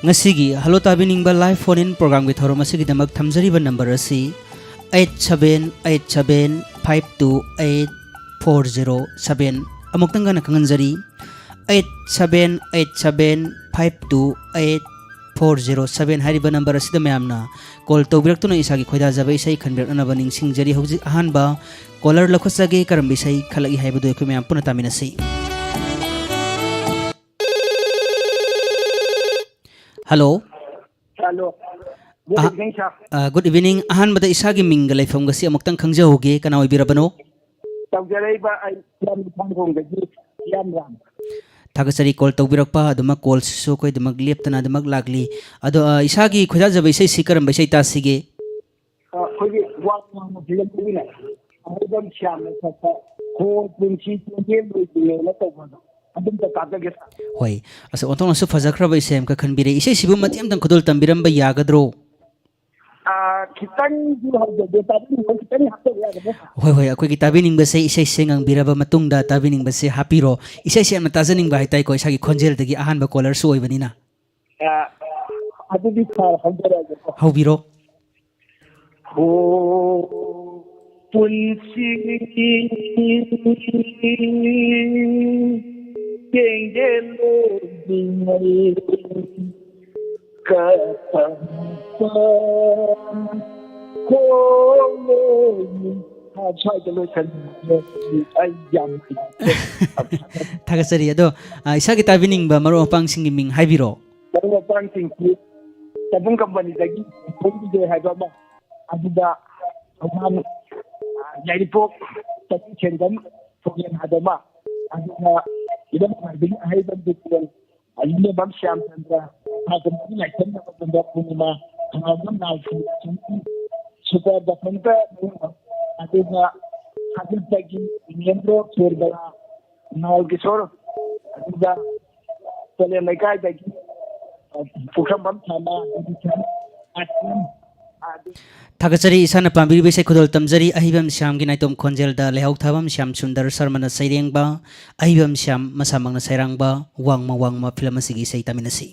ngasi halo tabining ba live phone in program gi thorom asigi damak thamjari ba number asi 8787528407 amuk tanga na kanganjari 8787528407 hariba number asida mayamna call tawbirak tuna isagi khoida jabe isai khanbir anaba ningsingjari hauji ahanba caller lakhosage karam bisai khalagi haibudu ekhu mayam puna taminasi hello hello good evening sir good evening ahan bada isagi minga laifam gasi amuktang khangja hoge kana oibirabano tawjarei ba ai yam thangong gagi yam ram thagasari call tawbirakpa aduma call so koi damak leptana damak lagli ado isagi khoja jabai sai sikaram bai sai ta sige khogi wa ma film ni na adum syam na sa ko punchi game ni la tawba adum ta ka ge hoi asa ontong asu fajakra bai sem ka khanbire isai sibu matiam tang khodol tambiram bai yagadro kitang ju har de ta ni ko kitang hapta ya ga hoi hoi akoi ki tabining ba sai isai sengang biraba matungda tabining ba sai hapiro isai sem na tajaning ba hitai ko isagi khonjel dagi ahan ba caller su oibani na adu bi thar hamdara ga haubiro ho punchi kengelo dingai Thagasari ado isagi tabining ba maro pang singi ming haibiro maro pang singi tabung company dagi pumbi de haiba ma aduda aman yaipok tapi chendam fogem hadama aduda idam haibi haiba dikon aline bam syam chandra agam ni laikan na banda punima agam na super da panta aduda hadil tagi niendro sorbala naal kisor aduda tole laikai tagi pukam bam thama aduda Thagasari isana pambiri besai khodol tamjari ahibam syam gi naitom khonjel da lehau thabam syam sundar sarmana saireng ba ahibam syam masamangna sairang ba wangma film asigi sai taminasi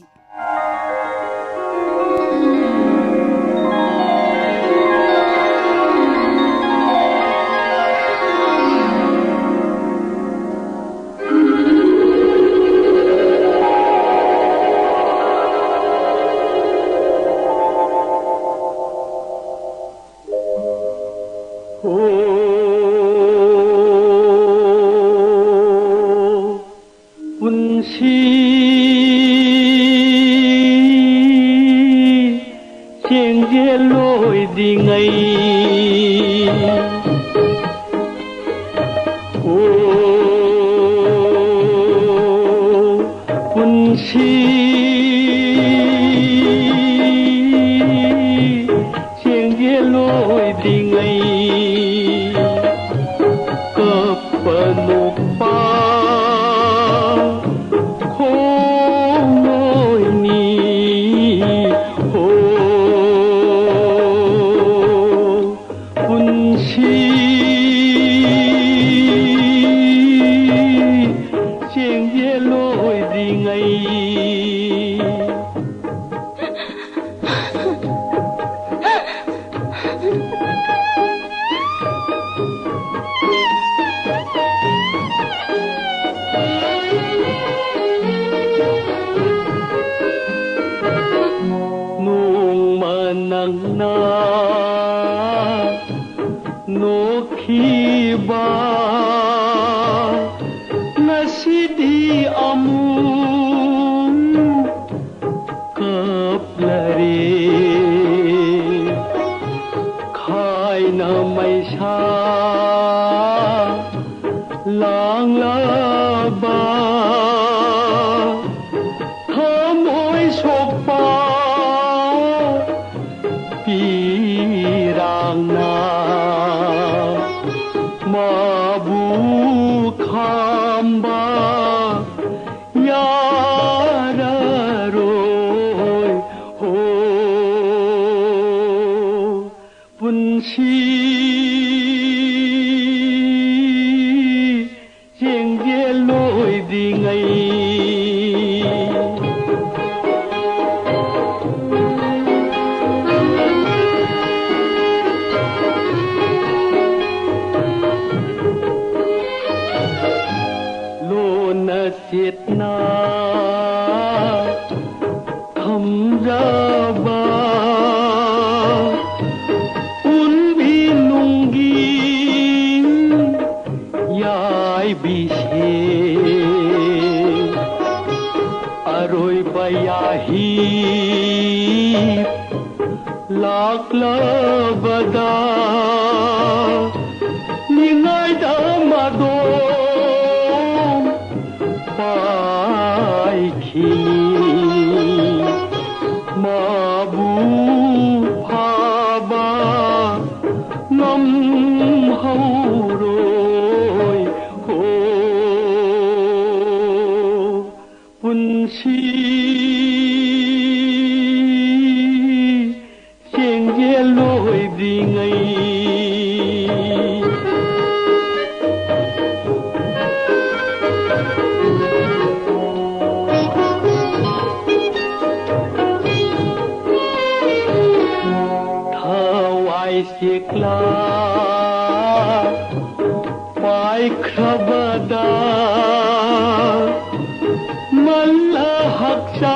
सेतना थमजाबा उनभी नुंगी याय बिसे अरोय बयाही लाक्लबदा निंगायदा मादो पाइखिनी माबू फाबा नम हौरोय हो पुंसी चेंगे लोय दिंगई सिक्ला पाय खबदा मल्ला हक्सा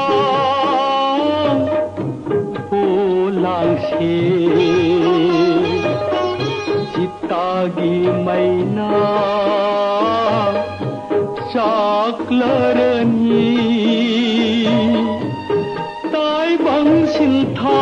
ओ लांगसे चित्तागी मैना चाकलरनी ताई बंसिल था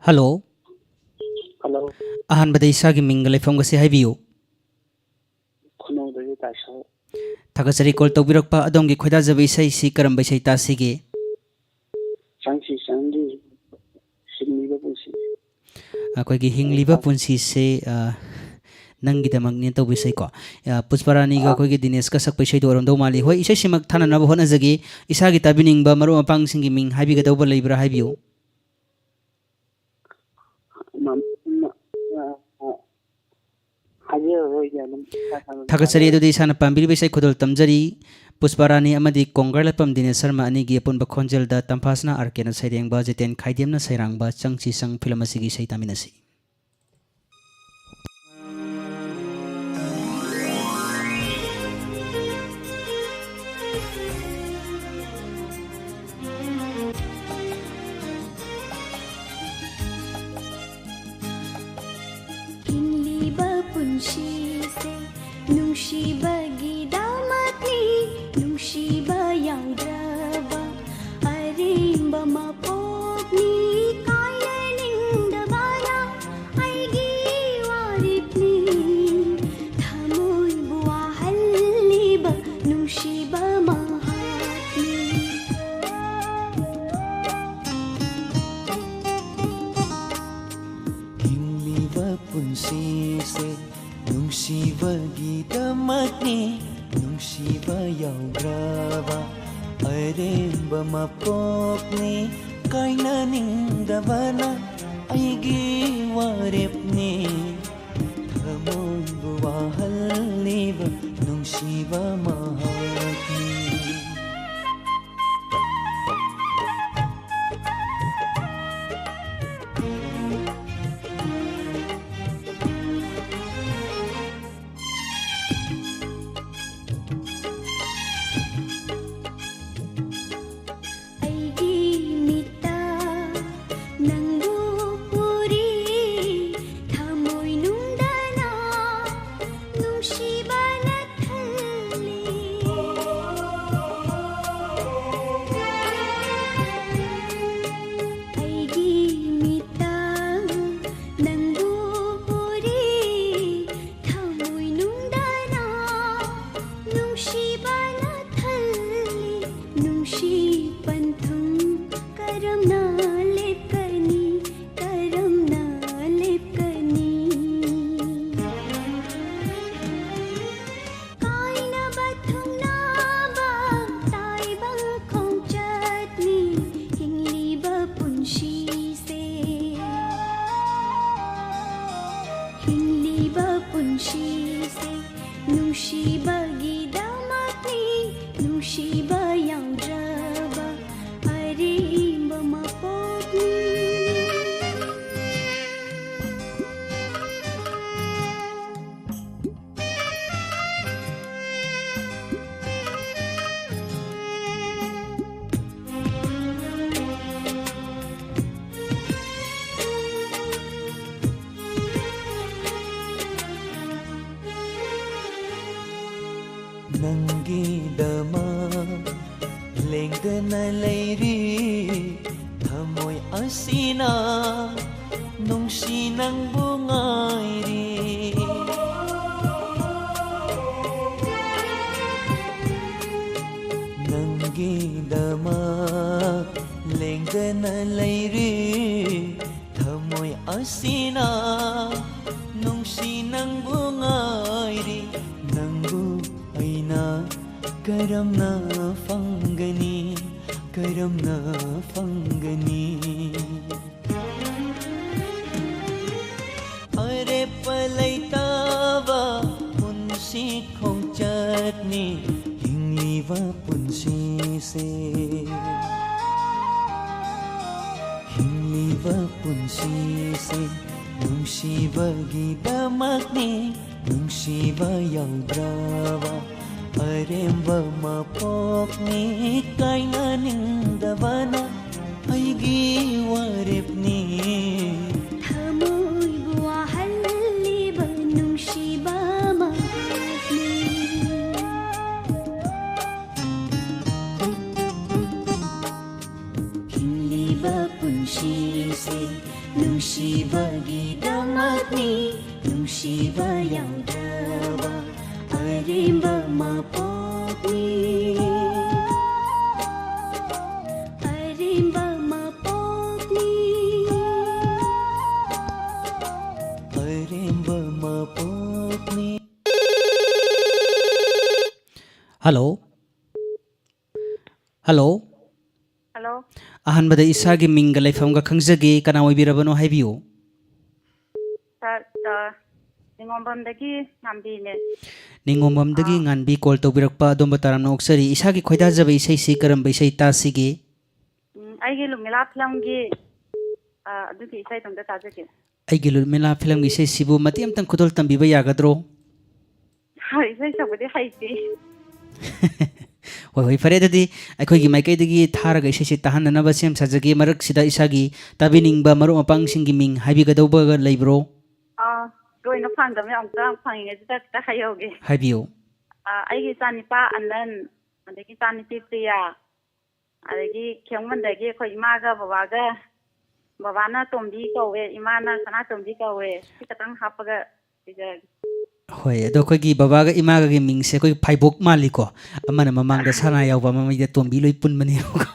hello hello अहनबदे इसागी Ming लेफम गसे हाइबियो खुनोदगी ताशा थागसरी call तौबिरकपा अदोंगी खोदाजब इसै सी करम बैसै तासिगे चांगसी चांगी हिंगलीबा पुंसी अखोगी हिंगलीबा पुंसी से नंगी दमंगने तौबिसै को पुष्परानी गा अखोगी दिनेश का सक पैसै दोरम दो माली होय इसै सिमक थाना नब होनजगी इसागी ताबिनिंगबा मरो मपांग सिंगी मिंग हाइबिगा दौबा लेब्रा हाइबियो थागसरी दुदी सान पांबिरी बेसै खुदल तमजरी पुष्परानी अमदी कोंगरलपम दिनेश शर्मा अनिगी अपुनबा खोंजेलदा तंफासना आरकेना सैरेंगबा जितेन खाइदेमना सैरांगबा चंगची संग फिल्म असिगी सैतामिनसी ꯄꯨꯟꯁꯤꯁꯦ ꯅꯨꯡꯁꯤꯕꯒꯤꯗꯃꯛꯅꯤ ꯅꯨꯡꯁꯤꯕ ꯌꯥꯎꯗ꯭ꯔꯕ ꯑꯔꯤꯕ ꯃꯄꯣꯛꯅꯤ ꯅꯪꯒꯤꯗꯃꯛ ꯂꯦꯡꯗꯅ ꯂꯩꯔꯤ ꯊꯃꯣꯏ ꯑꯁꯤꯅ ꯅꯨꯡꯁꯤ ꯅꯪꯕꯨ ꯉꯥꯏꯔꯤ ꯅꯪꯒꯤꯗꯃꯛ ꯂꯦꯡꯗꯅ ꯂꯩꯔꯤ ꯊꯃꯣꯏ ꯑꯁꯤꯅ ꯅꯨꯡꯁꯤ ꯅꯪꯕꯨ ꯉꯥꯏꯔꯤ ꯅꯪꯕꯨ ꯑꯩꯅ ꯀꯔꯝꯅ ꯐꯪꯒꯅꯤ ꯀꯔꯝꯅ ꯐꯪꯒꯅꯤ ꯑꯔꯦꯞꯄ ꯂꯩꯇꯕ ꯄꯨꯟꯁꯤ ꯈꯣꯡꯆꯠꯅꯤ ꯍꯤꯡꯂꯤꯕ ꯄꯨꯟꯁꯤꯁꯦ ꯍꯤꯡꯂꯤꯕ ꯄꯨꯟꯁꯤꯁꯦ ꯅꯨꯡꯁꯤꯕꯒꯤꯗꯃꯛꯅꯤ ꯅꯨꯡꯁꯤꯕ ꯌꯥꯎꯗ꯭ꯔꯕ ꯑꯔꯦꯝꯕ ꯃꯄꯣꯛꯅꯤ ꯀꯥꯏꯅꯅꯤꯡꯗꯕꯅ ꯑꯩꯒꯤ ꯋꯥꯔꯦꯞꯅꯤ ꯊꯃꯣꯏꯕꯨ ꯋꯥꯍꯜꯂꯤꯕ ꯅꯨꯡꯁꯤꯕ ꯃꯍꯥꯛꯅꯤ ꯍꯤꯡꯂꯤꯕ ꯄꯨꯟꯁꯤꯁꯦ ꯅꯨꯡꯁꯤꯕꯒꯤꯗꯃꯛꯅꯤ ꯅꯨꯡꯁꯤꯕ ꯌꯥꯎꯗ꯭ꯔꯕ ꯑꯔꯦꯝꯕ ꯃꯄꯣꯛꯅꯤ ꯑꯔꯦꯝꯕ ꯃꯄꯣꯛꯅꯤ ꯑꯔꯦꯝꯕ ꯃꯄꯣꯛꯅꯤ Hello? Hello? Hello. ꯑꯍꯥꯟꯕꯗ ꯏꯁꯥꯒꯤ ꯃꯤꯡꯒ ꯂꯩꯐꯝꯒ ꯈꯪꯖꯒꯦ ꯀꯅꯥ ꯑꯣꯏꯕꯤꯔꯕꯅꯣ ꯍꯥꯏꯕꯤꯌꯨ ꯅꯤꯡꯉꯣꯝꯕꯝꯗꯒꯤ ꯉꯥꯝꯕꯤꯅꯦ. ꯅꯤꯡꯉꯣꯝꯕꯝꯗꯒꯤ ꯉꯥꯟꯕꯤ ꯀꯣꯜ ꯇꯧꯕꯤꯔꯛꯄ ꯑꯗꯣꯝꯕ ꯇꯔꯥꯝꯅ ꯑꯣꯛꯆꯔꯤ ꯏꯁꯥꯒꯤ ꯈꯣꯏꯗꯥꯖꯕ ꯏꯁꯩꯁꯤ ꯀꯔꯝꯕ ꯏꯁꯩ ꯇꯥꯁꯤꯒꯦ ꯑꯩꯒꯤ ꯂꯨꯃꯤꯂꯥ ꯐꯤꯂꯝꯒꯤ ꯑꯗꯨꯒꯤ ꯏꯁꯩꯗꯣꯝꯇ ꯇꯥꯖꯒꯦ. ꯑꯩꯒꯤ ꯂꯨꯠꯃꯤꯂꯥ ꯐꯤꯂꯝꯒꯤ ꯏꯁꯩꯁꯤꯕꯨ ꯃꯇꯦꯛ ꯑꯃꯇꯪ ꯈꯨꯗꯣꯜ ꯇꯝꯕꯤꯕ ꯌꯥꯒꯗ꯭ꯔꯣ ꯏꯁꯩ ꯁꯛꯄꯗꯤ ꯍꯩꯇꯦ. ꯍꯣꯏ ꯍꯣꯏ ꯐꯔꯦ ꯑꯗꯨꯗꯤ ꯑꯩꯈꯣꯏꯒꯤ ꯃꯥꯏꯀꯩꯗꯒꯤ ꯊꯥꯔꯒ ꯏꯁꯩꯁꯤ ꯇꯥꯍꯟꯅꯅꯕ ꯁꯦꯝ ꯁꯥꯖꯒꯦ ꯃꯔꯛꯁꯤꯗ ꯏꯁꯥꯒꯤ ꯇꯥꯕꯤꯅꯤꯡꯕ ꯃꯔꯨꯞ ꯃꯄꯥꯡꯁꯤꯡꯒꯤ ꯃꯤꯡ ꯍꯥꯏꯕꯤꯒꯗꯧꯕ ꯂꯩꯕ꯭ꯔꯣ ꯂꯣꯏꯅ ꯐꯪꯗꯕꯅꯤ ꯑꯃꯨꯛꯇ ꯐꯪꯉꯤꯉꯩꯁꯤꯗ ꯈꯤꯇ ꯍꯥꯏꯍꯧꯒꯦ. ꯍꯥꯏꯕꯤꯌꯨ ꯑꯩꯒꯤ ꯏꯆꯥꯅꯤꯄꯥ ꯑꯅꯟ ꯑꯗꯒꯤ ꯏꯆꯥꯅꯨꯄꯤ ꯄ꯭ꯔꯤꯌꯥ ꯑꯗꯒꯤ ꯈꯦꯡꯃꯟꯗꯒꯤ ꯑꯩꯈꯣꯏ ꯏꯃꯥꯒ ꯕꯕꯥꯒ ꯕꯕꯥꯅ ꯇꯣꯝꯕꯤ ꯀꯧꯋꯦ ꯏꯃꯥꯅ ꯁꯅꯥꯇꯣꯝꯕꯤ ꯀꯧꯋꯦ ꯁꯤ ꯈꯛꯇꯪ ꯍꯥꯞꯄꯒ ꯄꯤꯖꯒꯦ. ꯍꯣꯏ ꯑꯗꯣ ꯑꯩꯈꯣꯏꯒꯤ ꯕꯕꯥꯒ ꯏꯃꯥꯒꯒꯤ ꯃꯤꯡꯁꯦ ꯑꯩꯈꯣꯏ ꯐꯥꯏꯕꯣꯛ ꯃꯥꯜꯂꯤꯀꯣ ꯑꯃꯅ ꯃꯃꯥꯡꯗ ꯁꯅꯥ ꯌꯥꯎꯕ ꯃꯃꯩꯗ ꯇꯣꯝꯕꯤ ꯂꯣꯏ ꯄꯨꯟꯕꯅꯦꯕꯀꯣ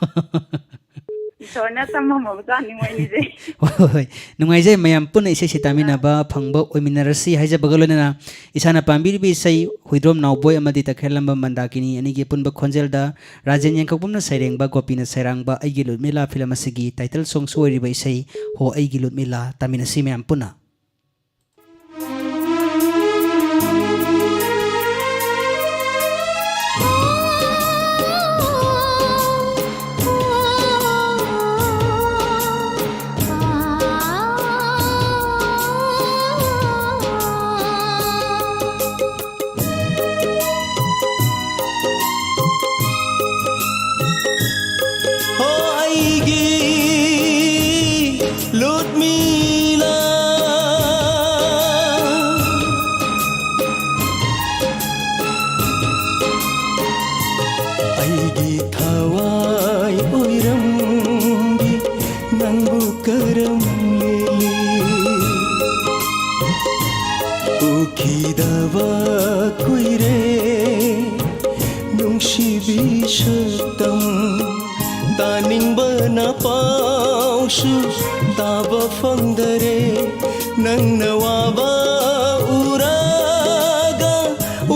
ꯏꯁꯣꯔꯅ ꯇꯝꯃꯝꯃꯕꯖꯥꯠꯅꯤ ꯃꯣꯏꯅꯤꯁꯦ. ꯍꯣꯏ ꯍꯣꯏ ꯍꯣꯏ ꯅꯨꯡꯉꯥꯏꯖꯩ ꯃꯌꯥꯝ ꯄꯨꯟꯅ ꯏꯁꯩꯁꯤ ꯇꯥꯃꯤꯟꯅꯕ ꯐꯪꯕ ꯑꯣꯏꯃꯤꯟꯅꯔꯁꯤ ꯍꯥꯏꯖꯕꯒ ꯂꯣꯏꯅꯅ ꯏꯁꯥꯅ ꯄꯥꯝꯕꯤꯔꯤꯕ ꯏꯁꯩ ꯍꯨꯏꯗ꯭ꯔꯣꯝ ꯅꯥꯎꯕꯣꯏ ꯑꯃꯗꯤ ꯇꯈꯦꯜꯂꯝꯕ ꯃꯟꯗꯥꯀꯤꯅꯤ ꯑꯅꯤꯒꯤ ꯑꯄꯨꯟꯕ ꯈꯣꯟꯖꯦꯜꯗ ꯔꯥꯖꯦꯟ ꯌꯦꯡꯀꯣꯛꯄꯝꯅ ꯁꯩꯔꯦꯡꯕ ꯒꯣꯄꯤꯅ ꯁꯩꯔꯥꯡꯕ ꯑꯩꯒꯤ ꯂꯨꯠꯃꯤꯂꯥ ꯐꯤꯂꯝ ꯑꯁꯤꯒꯤ ꯇꯥꯏꯇꯜ ꯁꯣꯡꯁꯨ ꯑꯣꯏꯔꯤꯕ ꯏꯁꯩ ꯍꯣ ꯑꯩꯒꯤ ꯂꯨꯠꯃꯤꯂꯥ ꯇꯥꯃꯤꯟꯅꯁꯤ ꯃꯌꯥꯝ ꯄꯨꯟꯅ Taba fangdare nang nawaba uraga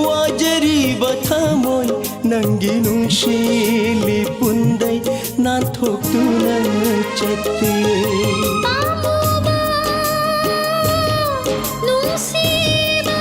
wajari bathamoy nangi nungshili pundai nathok tuna chatte pamuba nungsiba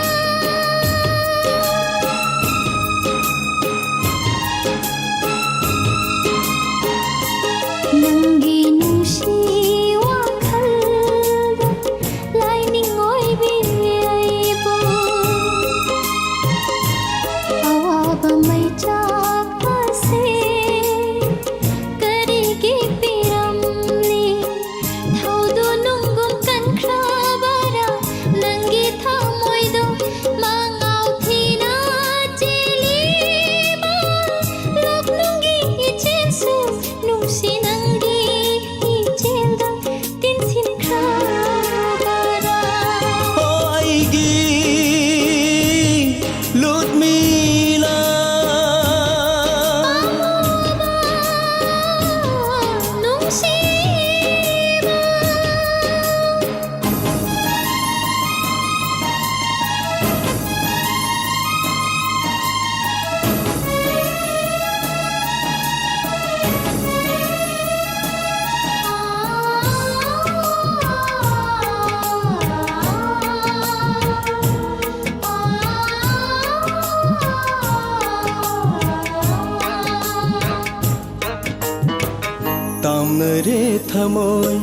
ꯇꯥꯝꯅꯔꯦ ꯊꯃꯣꯏ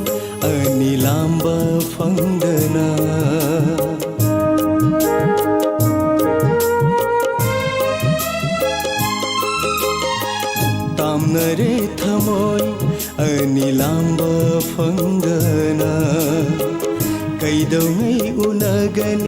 ꯑꯅꯤ ꯂꯥꯝꯕ ꯐꯪꯗꯅ ꯇꯥꯝꯅꯔꯦ ꯊꯃꯣꯏ ꯑꯅꯤ ꯂꯥꯝꯕ ꯐꯪꯗꯅ ꯀꯩꯗꯧꯉꯩ ꯎꯅꯒꯅꯤ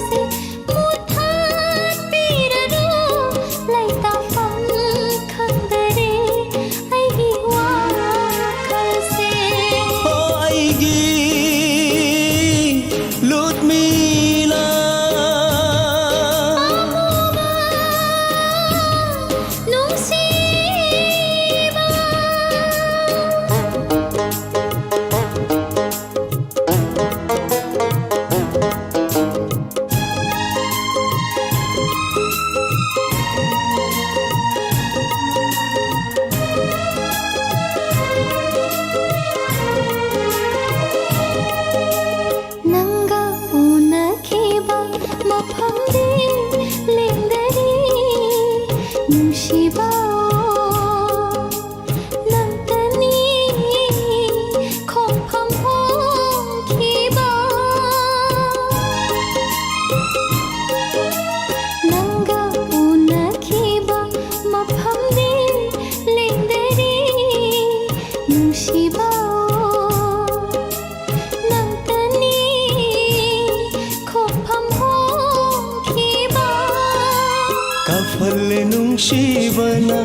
ꯅꯨꯡꯁꯤꯕꯅ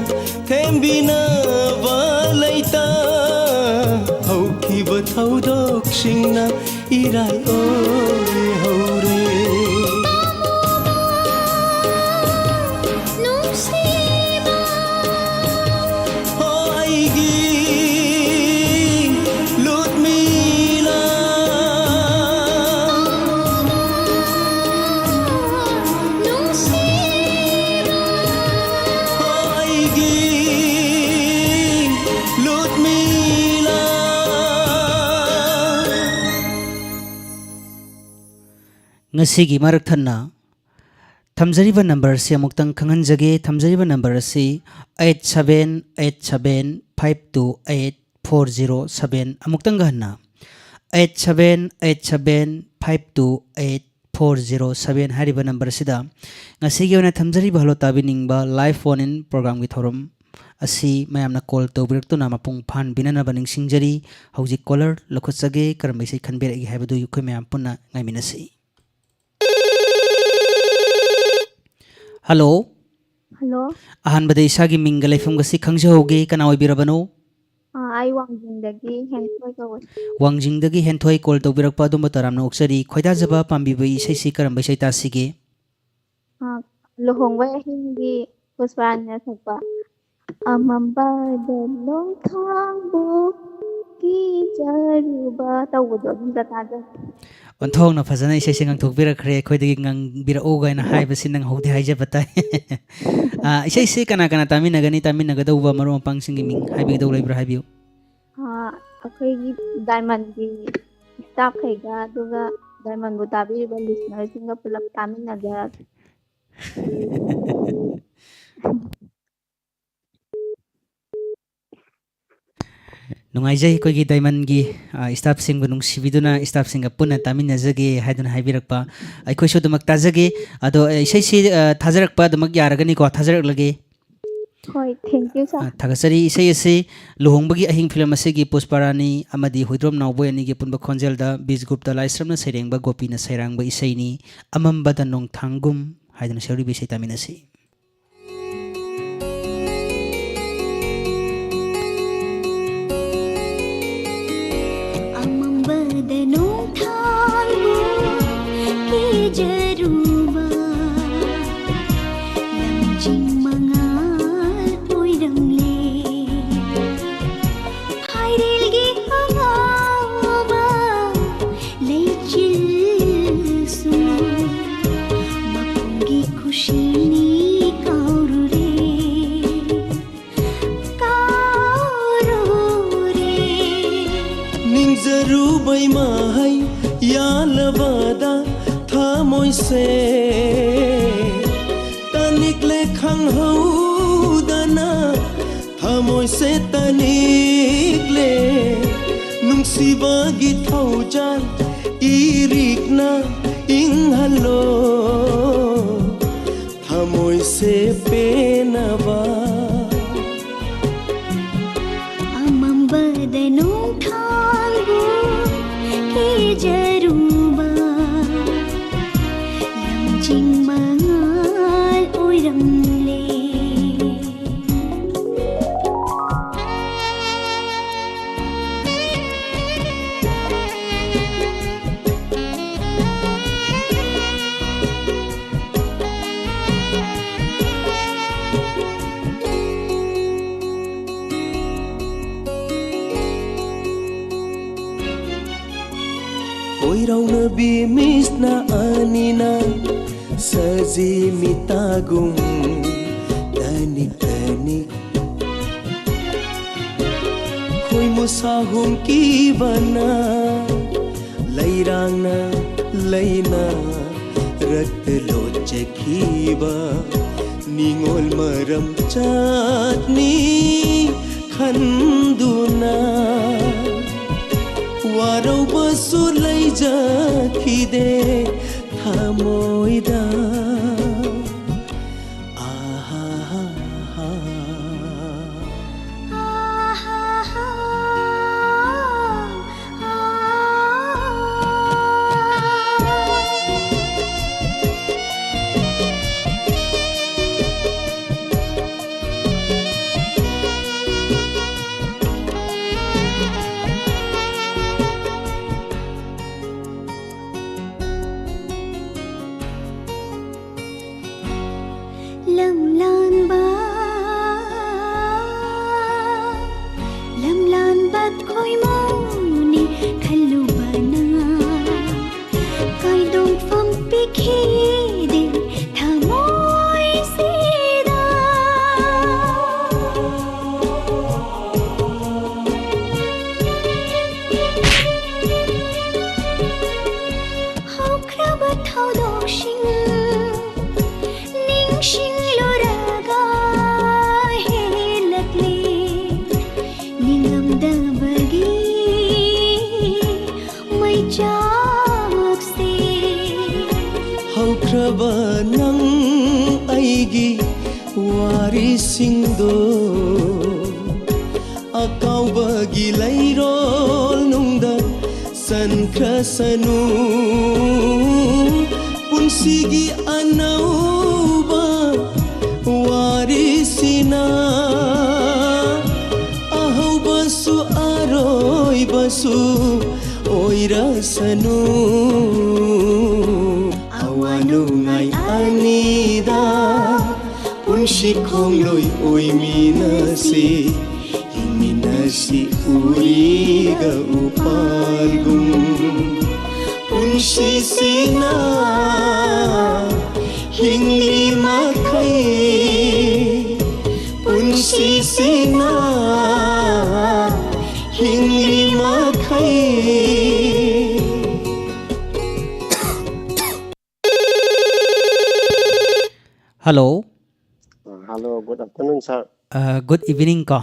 ꯊꯦꯝꯕꯤꯅꯕ ꯂꯩꯇ ꯍꯧꯈꯤꯕ ꯊꯧꯗꯣꯛꯁꯤꯡꯅ ꯏꯔꯥꯏ ꯑꯣꯏꯍꯧꯔꯦ ngasi marak thanna thamjariba number se amuktang khanghanjage thamjariba number asi 8787528407 amuktang ganna 8787528407 hariba number sida ngasi gi ona thamjariba halo tabiningba live phone in program gi thorum asi mayamna call tawbirtuna mapung phan binana baning singjari hauji caller lokhachage karambai sei khanbere gi habadu yukhoi mayam punna ngaiminasi Hello. Hello. Ahan bade isagi minga laifam gasi khangja hoge kana oibirabano. I Wangjingdagi Henthoi kawe. Wangjingdagi Henthoi call tawbirakpa adumba taramna oksari khoida jaba pambiba isai si karamba isai ta sige. Lohongwa hingi pusparanya sakpa. Amamba dalong thangbu ki jaruba tawudo dum tata. Onthong na fazana isai singang thokbira khre khoidagi ngang bira oga na haiba sinang hodi haija batai isai se kana kana taminagani taminagadauba maru pang singi ming haibi dau laibra haibiu akai gi diamond gi staff khaiga duga diamond bu tabi ba listener singa pulap taminaga nungaijai koigi diamond gi staff sing bunung sibiduna staff singa punna taminajage haiduna haibirakpa aikoi so dumak tajage ado isai si thajarakpa dumak yaragani ko thajarak lage hoi thank you sir thagachari isai ase luhongbagi ahing film asegi pusparani amadi hoidrom nawboi ani ge punba khonjelda beach group da laisramna sairengba gopina sairangba isai ni amambada nong thangum haiduna shari be sai taminasi से तनिकले खंगहौदना थमोय से तनिकले ꯅꯨꯡꯁꯤꯕꯒꯤ ꯊꯧꯖꯥꯜ ꯏꯔꯤꯛꯅ ꯏꯪꯍꯜꯂꯣ ꯊꯃꯣꯏꯁꯦ ꯄꯦꯟꯅꯕ ꯑꯃꯝꯕꯗ ꯅꯣꯡꯊꯥꯡꯕꯨ ꯀꯤꯖꯔꯨꯕ ꯂꯝꯖꯤꯡ ꯃꯉꯥꯜ ꯑꯣꯏꯔꯝꯂꯦ Oiraunabi misna anina saji mitagum tanik tanik Khoi musahum kibana lairangna laina rat lochakhiba ningol maram chatni khanduna वारौबसु लैजाखिदे थामोइदा ꯍꯧꯈ꯭ꯔꯕ ꯅꯪ ꯑꯩꯒꯤ ꯋꯥꯔꯤꯁꯤꯡꯗꯣ ꯑꯀꯥꯎꯕꯒꯤ ꯂꯩꯔꯣꯜ ꯅꯨꯡꯗ ꯆꯟꯈ꯭ꯔꯁꯅꯨ ꯄꯨꯟꯁꯤꯒꯤ ꯑꯅꯧꯕ ꯋꯥꯔꯤꯁꯤꯅ ꯑꯍꯧꯕꯁꯨ ꯑꯔꯣꯏꯕꯁꯨ ꯑꯣꯏꯔꯁꯅꯨ Nungai anida Punshi khongloi oiminasi Himinasi uriga upalgum Punshi sina Hingli makai Punshi sina Hingli makai Hello. Hello, good afternoon, sir. Good evening ko.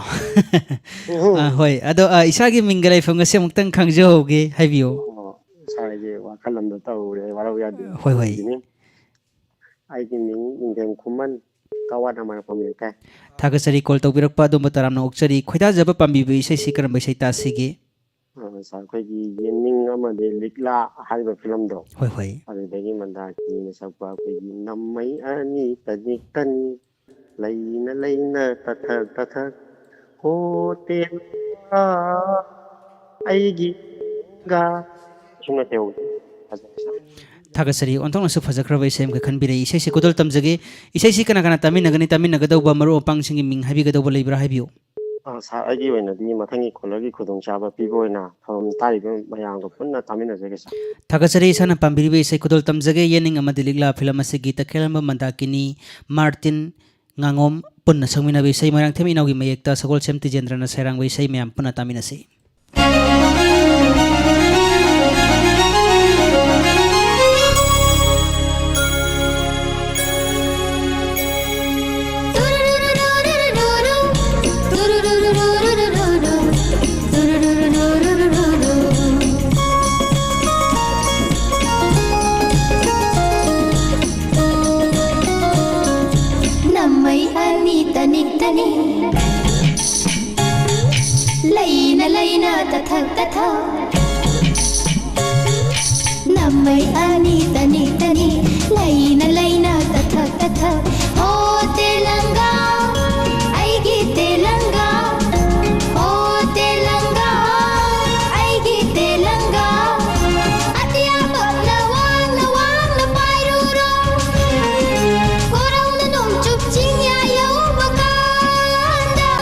Hoy, ado isagi mingalay fam ngasi amuktang khangjoge haibiyo. Sir, ye wakalam da tawre waraw yadi. Hoy hoy. Ai gi ming ingem khuman kawan amana pamil ka. Thagasari call tawbirakpa do mataramna okchari khoida jaba pambi bi sei sikram bai sei ta sige. Sir, khoi gi yening amade likla haiba film do. Hoy hoy. Adagi manda ki na sakpa khoi gi nammai ani tanik tani laina laina tathak tathak ho te ai gi ga suna teu Thagasari ontong su fajakraba isem ka khanbire isai se kodol tamjage isai si kana kana taminagani taminagadawba maru pangsingi ming habigadawba leibra haibiyo. Sir, agi oinadi mathangi kholagi khudong chaba pibo oina thom taiba mayamga punna taminajage sir. Thagasari sana pambiribe isai kodol tamjage yening amadi ligla film asigi takhelamba mandakini Martin ngangom punna sangminabe isai marang them inaugi mayekta sagol semti jendrana sairang bai isai mayam punna taminasi. tathak tathak namai ani tani tani laina laina tathak tathak o telanga aigi telanga o telanga aigi telanga atia na wang na pairuro korang na nom chup ching ya yo bakanda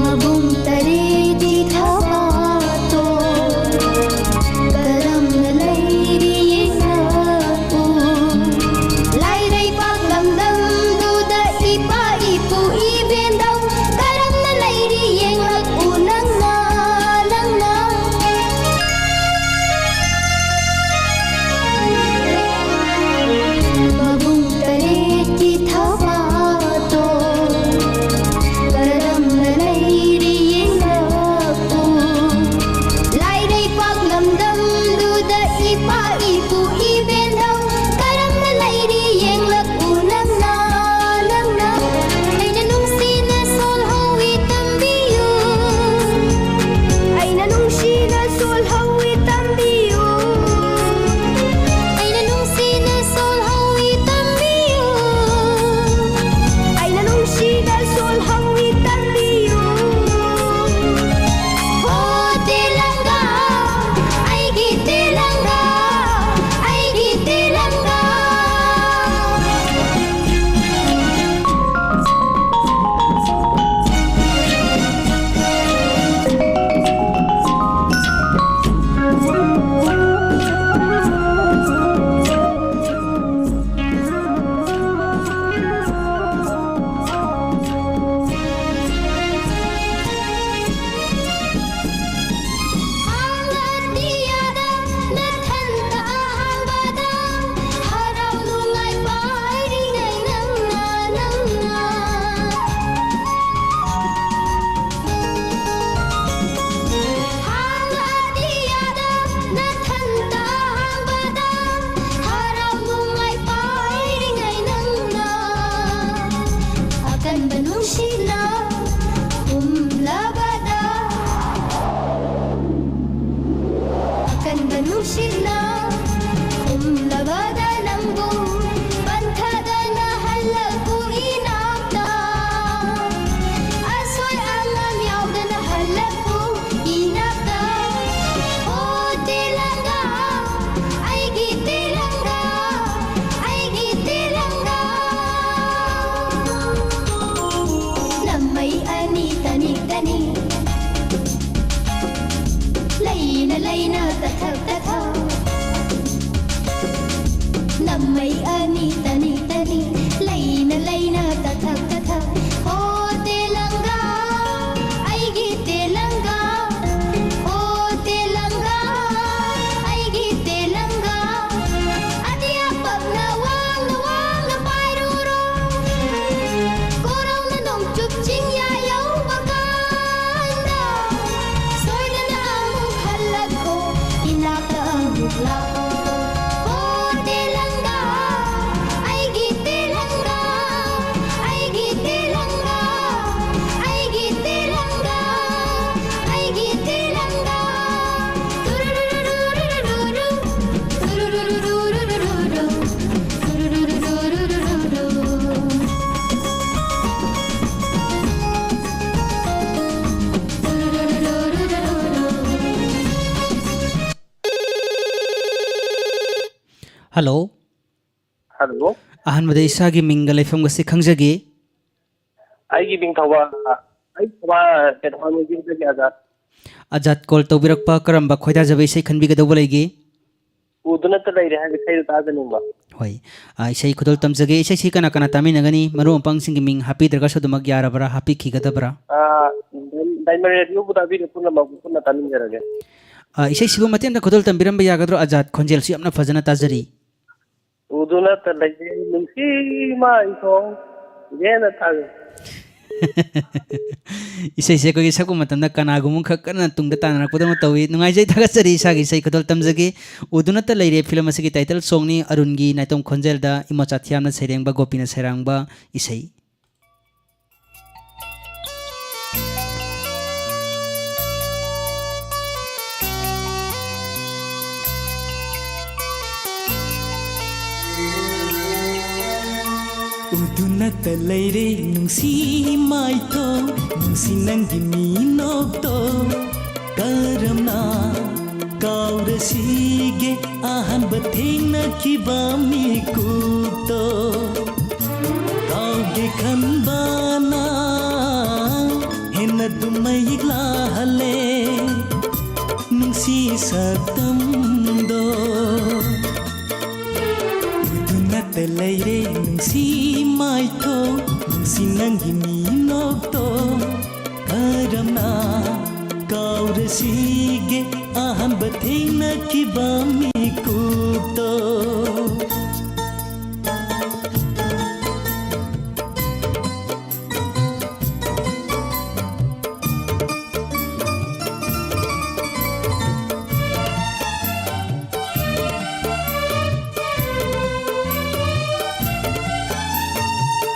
mabung tare di thawato karam na lairi yesapu lai rai pak lam dam du da ipa ipu ibendam karam na lairi yengak unang na lang na mabung tare di thawato karam na lairi yengak lai rai pak lam dam du da ipa ipu ibendam karam na lairi yengak unang na lang na ay nanung sina sol hawi tambiyo ay nanung sina sol hawi tambiyo ay nanung sina sol hawi tambiyo ay nanung sina sol hawi tambiyo o telanga ay gitelanga ay gitelanga Angatiada nathanta ahangada harau lungai pairingai nangna nangna Angatiada nathanta ahangada harau lungai pairingai nangna akan benungsina umlabada akan benungsina umlabada nanggu bantada na halaku inakta asoy angam yawda na halaku inakta o telanga ay gitelanga ay gitelanga namay ani tanik tanik laina laina tathak tathak namay ani tani tani laina laina tathak tathak o telanga ay gitelanga o telanga ay gitelanga adia pag na wang na pairuro korang na nom chup ching ya yo bakanda soy na among halag ko inaka ang buklak o telanga ay gitelanga ay gitelanga ay gitelanga ay gitelanga tururururururu tururururururu tururururururu Hello. Hello. Ahmad इसागी मिंगल लेफम गसे खंगजगे Aigi bing thawa ai thawa tetwan jing te kya Azad call तौबिरकपा करंबा खोयदा जबै सै खनबिगदौबा लैगे uduna ta lai re ha khai ta janingba होय इसै खुदल तमजगे इसै सि कना कना तामिनगनी मरु पंग सिंग मिंग हापी दरगा सदुमक यारबरा हापी खिगदबरा diamond radio buda bi puna ma puna tamin jarage isai sibu matenda khodol tambiram ba yagadro Azad khonjel su yamna fajana tajari uduna ta lagi nungsi mai thong yena thang isai se ko gi saku matamda kanagum khakana tungda tanara podam tawi nungai jai thagasari sagi isai khodol tamjagi uduna ta leire film asigi title song ni Arun gi naitom khonjel da imocha thiamna sereng ba Gopina serang ba isai Udunat leire nungsi maito nungsi nangi minokto karamna kaurasige ahan bathena kibami kuto kauge khanbana hena dumaigla hale nungsi satamdo udunat leire nungsi maito nungsi nangi minokto karamna kaurasige ahan bathena kibami kuto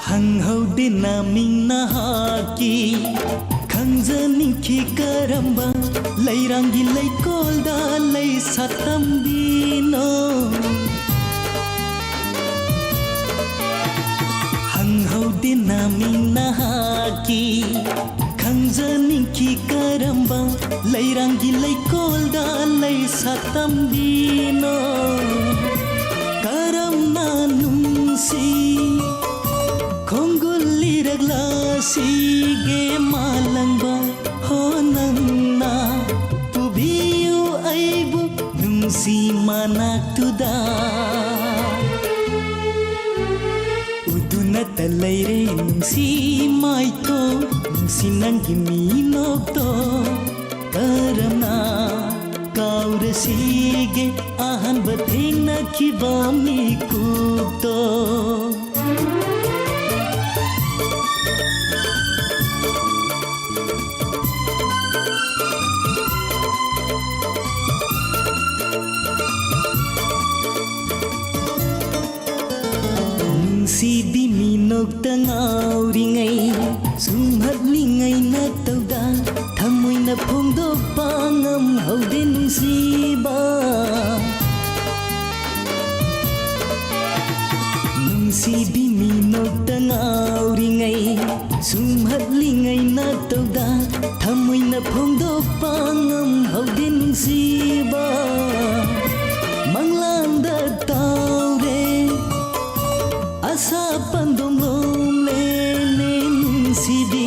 hanghaude naming nahaki khangjaninki karamba lairangi laikolda lai satambino hanghaude naming nahaki khangjaninki karamba lairangi laikolda lai satambino karamna nungsi Konguli ragla sige malangba honangna pubiyo aibu nungsi manak tuda udunat leire nungsi maito nungsi nangi minokto karamna kaurasige ahan bathena kibami kuto si di minok tangau ringai sumhat lingai na tauda thamoi na phongdo pangam hauden siba si di minok tangau ringai sumhat lingai na tauda thamoi na phongdo pangam hauden siba manglanda taure asa pandom lom le sibi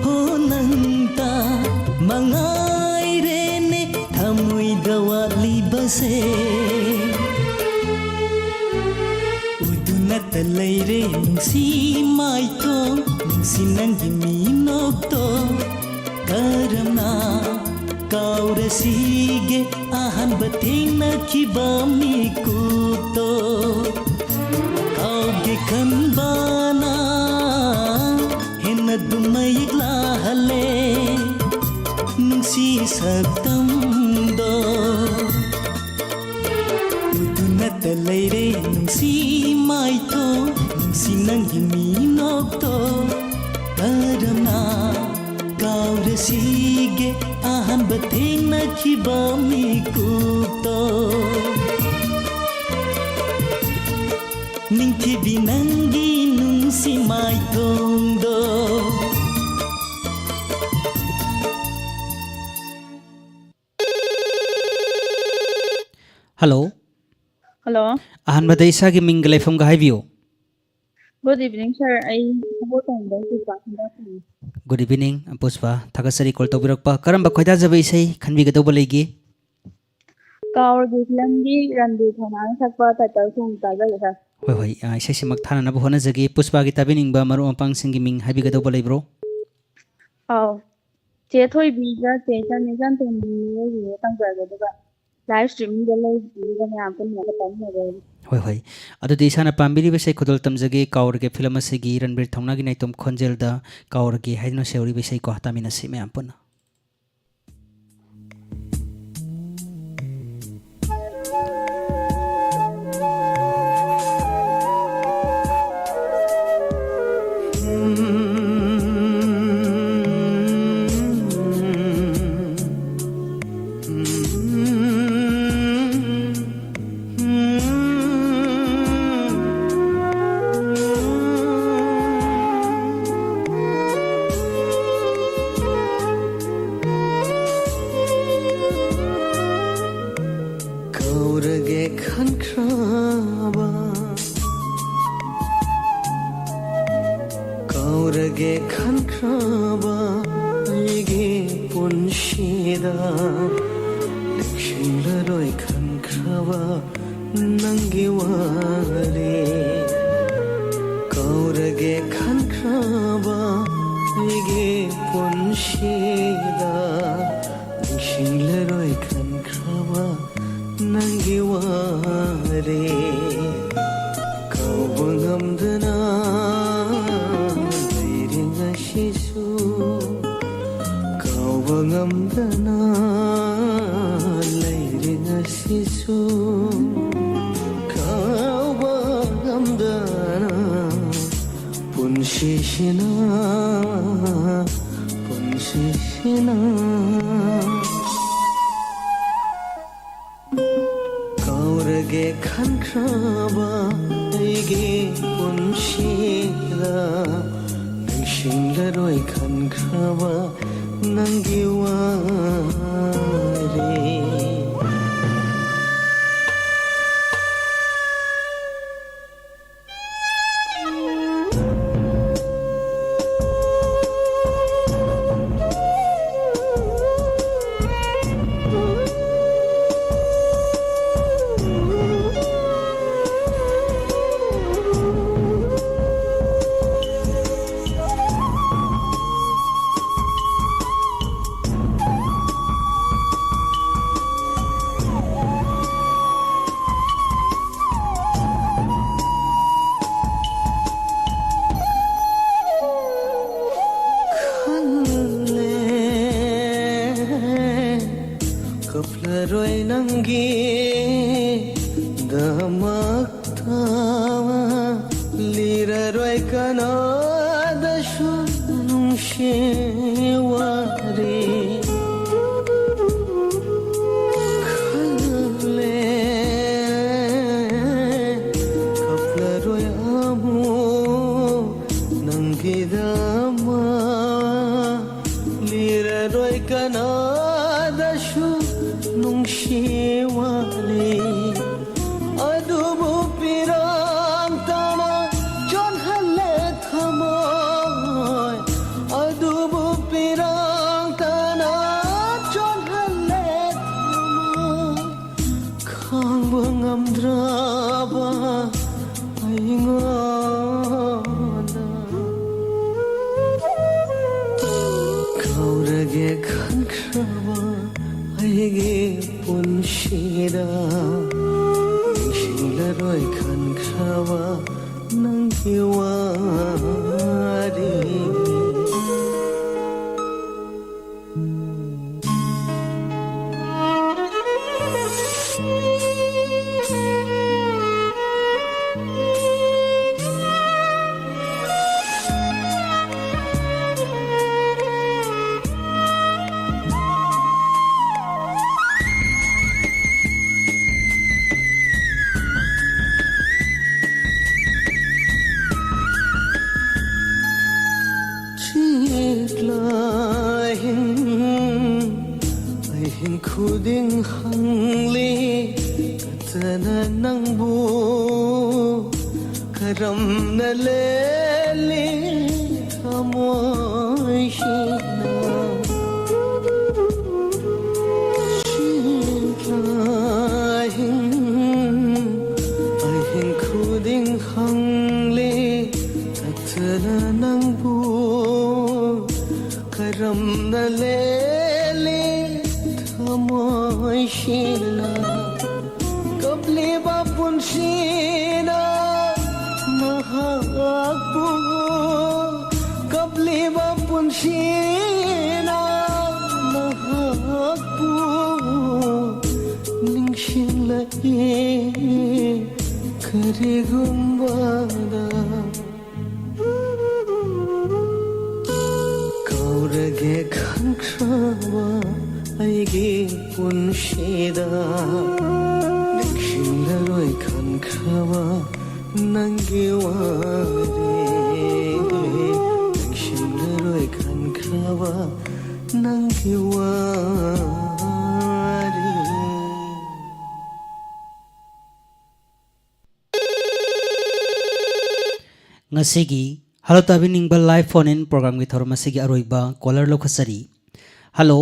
honanta mangai rene thamui dawali base udunat leire nungsi maito nungsi nangi minokto karamna kaurasige ahan bathena kibami kuto kauge khanbana hena dumaigla hale nungsi satamdo udunat leire nungsi maito nungsi nangi minokto karamna kaurasige ahan bathena kibami kuto Ningki binangi nungsi mai tongdo Hello Hello. ahanbada isagi ming leifam ga haibiyo Good evening, sir. I support on the Good evening Puspa thagasari call tawbirakpa karamba khoida jabe isai khanbi ga tawba leigi Kaur Gitlangi Randy Thana Sakpa Tatal Sung Taga. hoi hoi isai simak thana na hona jagi Puspa gi tabining ba maru ampang singi ming haibi ga tawba leibro Oh. ꯆꯦ ꯊꯣꯏꯕꯤꯒ ꯆꯦ ꯆꯟ ꯇꯣꯝꯕꯤꯒ ꯇꯝꯖꯔꯒꯦ ꯑꯗꯨꯒ live ꯁ꯭ꯇ꯭ꯔꯤꯃꯤꯡꯗ ꯂꯩꯕꯤꯒ ꯃꯌꯥꯝ ꯄꯨꯟꯅꯒ ꯇꯧꯅꯔꯦ ꯍꯣꯏ ꯍꯣꯏ ꯑꯗꯨꯗꯤ ꯏꯁꯥꯅ ꯄꯥꯝꯕꯤꯔꯤꯕ ꯏꯁꯩ ꯈꯨꯗꯣꯜ ꯇꯝꯖꯒꯦ ꯀꯥꯎꯔꯒꯦ ꯐꯤꯂꯝ ꯑꯁꯤꯒꯤ ꯔꯟꯕꯤꯔ ꯊꯧꯅꯥꯒꯤ ꯅꯥꯏꯇꯣꯝ ꯈꯣꯟꯖꯦꯜꯗ ꯀꯥꯎꯔꯒꯦ ꯍꯥꯏꯗꯨꯅ ꯁꯩꯍꯧꯔꯤꯕ ꯏꯁꯩ ꯀꯣ ꯇꯥꯃꯤꯟꯅꯁꯤ ꯃꯌꯥꯝ ꯄꯨꯟꯅ ꯀꯥꯎꯔꯒꯦ ꯈꯟꯈ꯭ꯔꯕ ꯑꯩꯒꯤ ꯄꯨꯟꯁꯤꯗ ꯂꯦꯡꯁꯤꯜꯂꯔꯣꯏ ꯈꯟꯈ꯭ꯔꯕ ꯅꯪꯒꯤ ꯋꯥꯔꯤ ꯀꯥꯎꯔꯒꯦ ꯈꯟꯈ꯭ꯔꯕ ꯑꯩꯒꯤ ꯄꯨꯟꯁꯤꯗ ꯂꯦꯡꯁꯤꯜꯂꯔꯣꯏ ꯈꯟꯈ꯭ꯔꯕ ꯅꯪꯒꯤ ꯋꯥꯔꯤ ꯀꯥꯎꯕ ꯉꯝꯗꯅ ꯂꯩꯔꯤꯉꯩꯁꯤꯁꯨ ꯀꯥꯎꯕ ꯉꯝꯗꯅ ꯂꯩꯔꯤꯉꯩꯁꯤꯁꯨ ꯀꯥꯎꯕ ꯉꯝꯗꯅ ꯄꯨꯟꯁꯤꯁꯤꯅ ꯀꯥꯎꯔꯒꯦ ꯈꯟꯈ꯭ꯔꯕ ꯑꯩꯒꯤ ꯄꯨꯟꯁꯤꯗ ꯅꯤꯡꯁꯤꯡꯂꯔꯣꯏ ꯈꯟꯈ꯭ꯔꯕ ꯅꯪꯒꯤ ꯋꯥꯔꯤ ꯀꯞꯂꯔꯣꯏ ꯅꯪꯒꯤ ꯗꯃꯛꯇ ꯂꯤꯔꯔꯣꯏ ꯀꯅꯥꯗꯁꯨ ꯅꯨꯡꯁꯤ ꯋꯥꯔꯤ ꯈꯜꯂꯦ ꯀꯞꯂꯔꯣꯏ ꯑꯃꯨꯛ ꯅꯪꯒꯤꯗꯃꯛ ꯂꯤꯔꯔꯣꯏ ꯀꯅꯥꯗꯁꯨ nungshi wale adubu pirang tana jon halle thamoy adubu pirang tana jon halle thamoy khang bangam draba aingoda kaurage khankraba ꯑꯩꯒꯤ ꯄꯨꯟꯁꯤꯗ ꯅꯤꯡꯁꯤꯡꯂꯔꯣꯏ ꯈꯟꯈ꯭ꯔꯕ ꯅꯪꯒꯤ ꯋꯥꯔꯤ khuding hangli katana nangbu karam na leli thamoy shina ahin khuding hangli katana nangbu ꯀꯔꯝꯅ ꯂꯦꯜꯂꯤ ꯊꯃꯣꯏꯁꯤꯅ ꯀꯞꯂꯤꯕ ꯄꯨꯟꯁꯤꯅ ꯃꯍꯥꯛꯄꯨ ꯀꯞꯂꯤꯕ ꯄꯨꯟꯁꯤꯅ ꯃꯍꯥꯛꯄു ꯅꯤꯡꯁꯤꯡꯂꯛꯏ ꯀꯔꯤꯒꯨꯝꯕꯗ ꯀꯥꯎꯔꯒꯦ ꯈꯟꯈ꯭ꯔꯕ ꯑꯩꯒꯤ ꯄꯨꯟꯁꯤꯗ ꯅꯤꯡꯁꯤꯡꯂꯔꯣꯏ ꯈꯟꯈ꯭ꯔꯕ ꯅꯪꯒꯤ ꯋꯥꯔꯤ ꯅꯤꯡꯁꯤꯡꯂꯔꯣꯏ ꯈꯟꯈ꯭ꯔꯕ ꯅꯪꯒꯤ ꯋꯥꯔꯤ ngasigi halo tabining ba live phone in program gi thor masigi aroiba caller lokhasari hello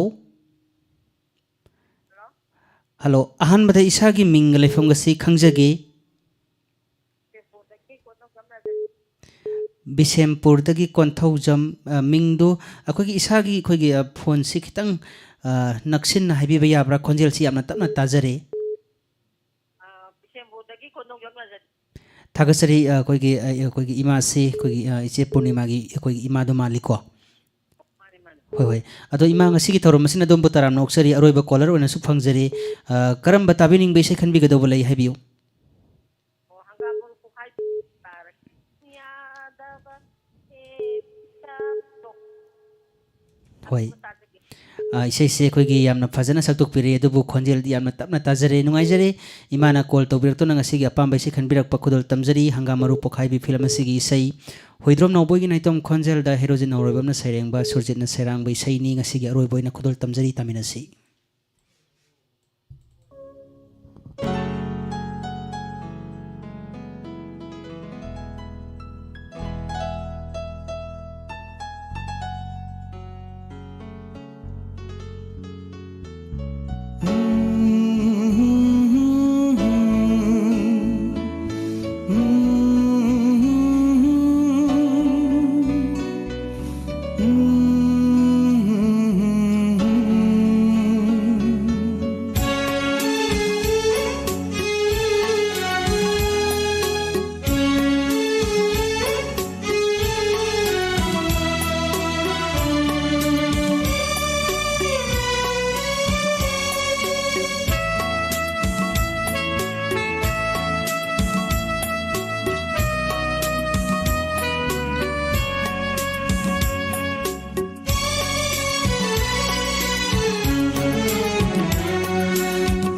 hello ahan bada isagi ming lefom gasi khangjage Bisempur dagi konthaujam mingdu akogi isagi khogi phone si khitang naksin na habiba yabra khonjel si amna tapna tajare Bisempur dagi konongjam na Thagasari koigi ima si koigi iche purnima gi koigi ima do maliko hoi ado ima ngasi gi thorom masina dom butaram noksari aroiba caller ona su phangjari karamba tabining be se khanbi gado bolai habiu hoi isai se koigi yamna phajana saktuk pire adubu khonjel yamna tapna tajare nungai jare imana call tobir to nanga sigi apam bai se khanbirak pakudol tamjari hangamaru pokhai bi film sigi isai hoidrom no boigi naitom khonjel da heroine norobamna saireng ba surjit na serang bai sai ni ngasigi aroi boina khudol tamjari taminasi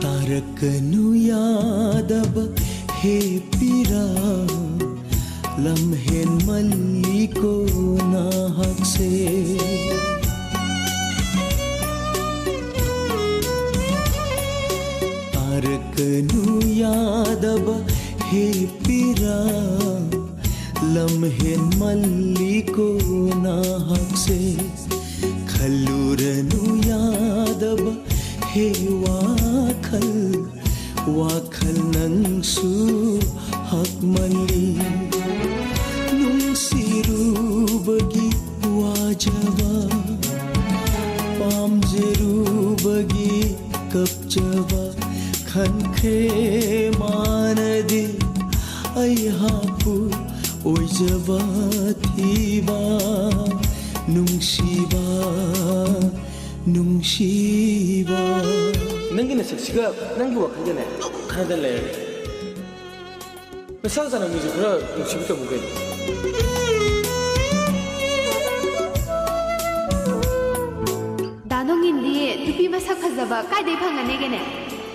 तारकनु Yadav हे पीरा लम्हेन मल्ली को नाहक से तारकनु यादब हे पीरा लम्हेन मल्ली को नाहक से खलूरनु यादब हे वाखल वाखल नंगसु हक मल्ली नुंसिरुबगी वाजवा पामजरुबगी कपजवा खनखे मानदि ऐहापु ओइजवा थीबा नुंसिबा नुंसिबा नंगी नसक्सिगा नंगी वाखलजने खरदा लेरे नसा जाना मिजु खरा नुंसिबि तबुगे दानोंगिंदी तुपी मसक फजबा कायदे फंगनेगेने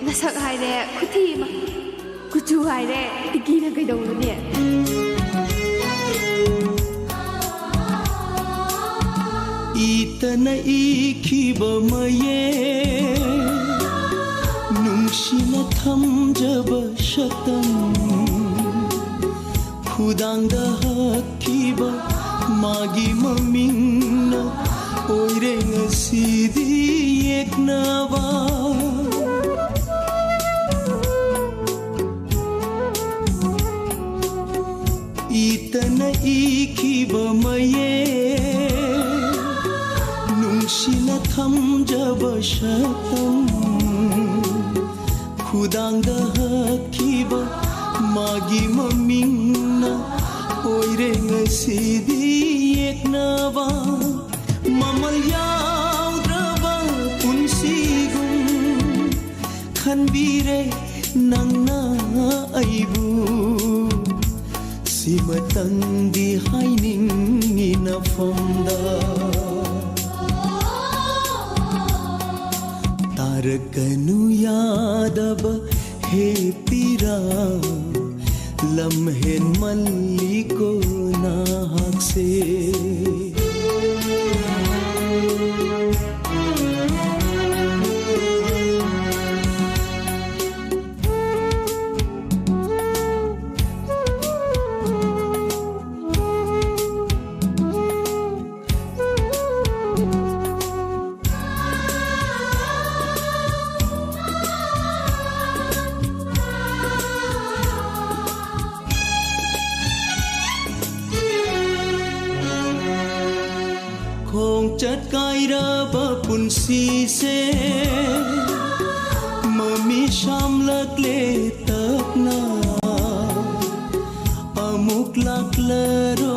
नसक हायरे खुथि मा कुचु हायरे तिकीना कइदौलुने इतना इखिब मये नुंसिना थमजब शतम खुदांगदा हक्किब मागी ममिंगना ओइरे ngasidi yeknawa itana ikhib maye nung थमजब शतम खुदांगदा हकीबा मागी ममिंगना ओइरे ngasidi yeknaba mamal yaudraba punsigum khanbire nangna aibu simatandi haining inafamda तारकनु Yadav हे पीरा लम्हे मल्ली को नाहक से chật cay ra ba punsi se mami sham lak le tak na amuk lak laro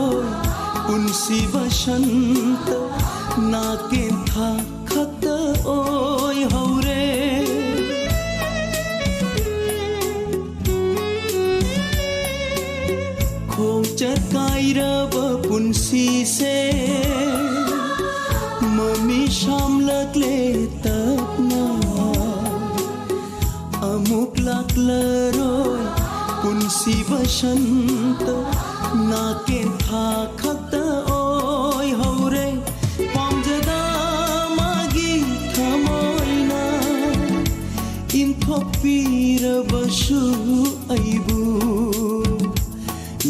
punsi bashant na ken tha khat oi haure khong chật cay ra ba punsi se mami sham lak le tak na amuk lak laroi punsi bashant na ken tha khakta oi haure pamjada magi thamoina in thopira basu aibu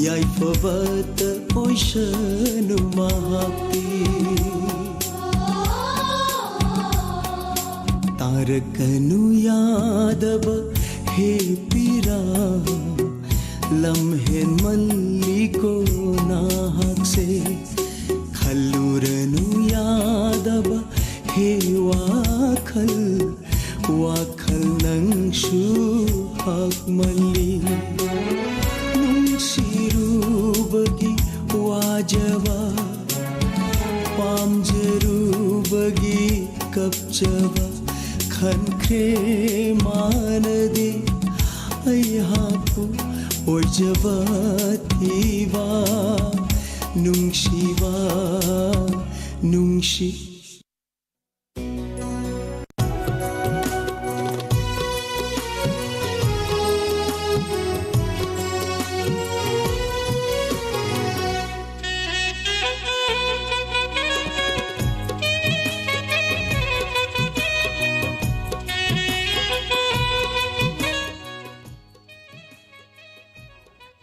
yai favat oishanu mahati तारकनु Yadav हे पीरा लम्हे मल्ली को नाहक से खल्लुरनु यादब हे वाखल वाखल नंगशु हक मल्ली नुंशिरुबगी वाजवा पामजरुबगी कपचवा खनखे मानदे अयहापु ओजबतीवा नुंशिवा नुंशि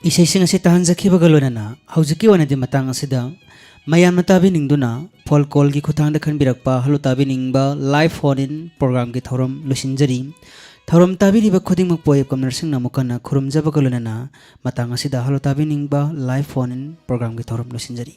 Isaysing asi tahanjaki bagalonana haujiki wanadi matang asida mayan matabi ningduna phol call gi khutang da khanbirakpa halu tabi ningba live phone in program gi thorom lusinjari thorom tabi riba khuding mak poe komnar sing namukana khurumja bagalonana matang asida halu tabi ningba live phone in program gi thorom lusinjari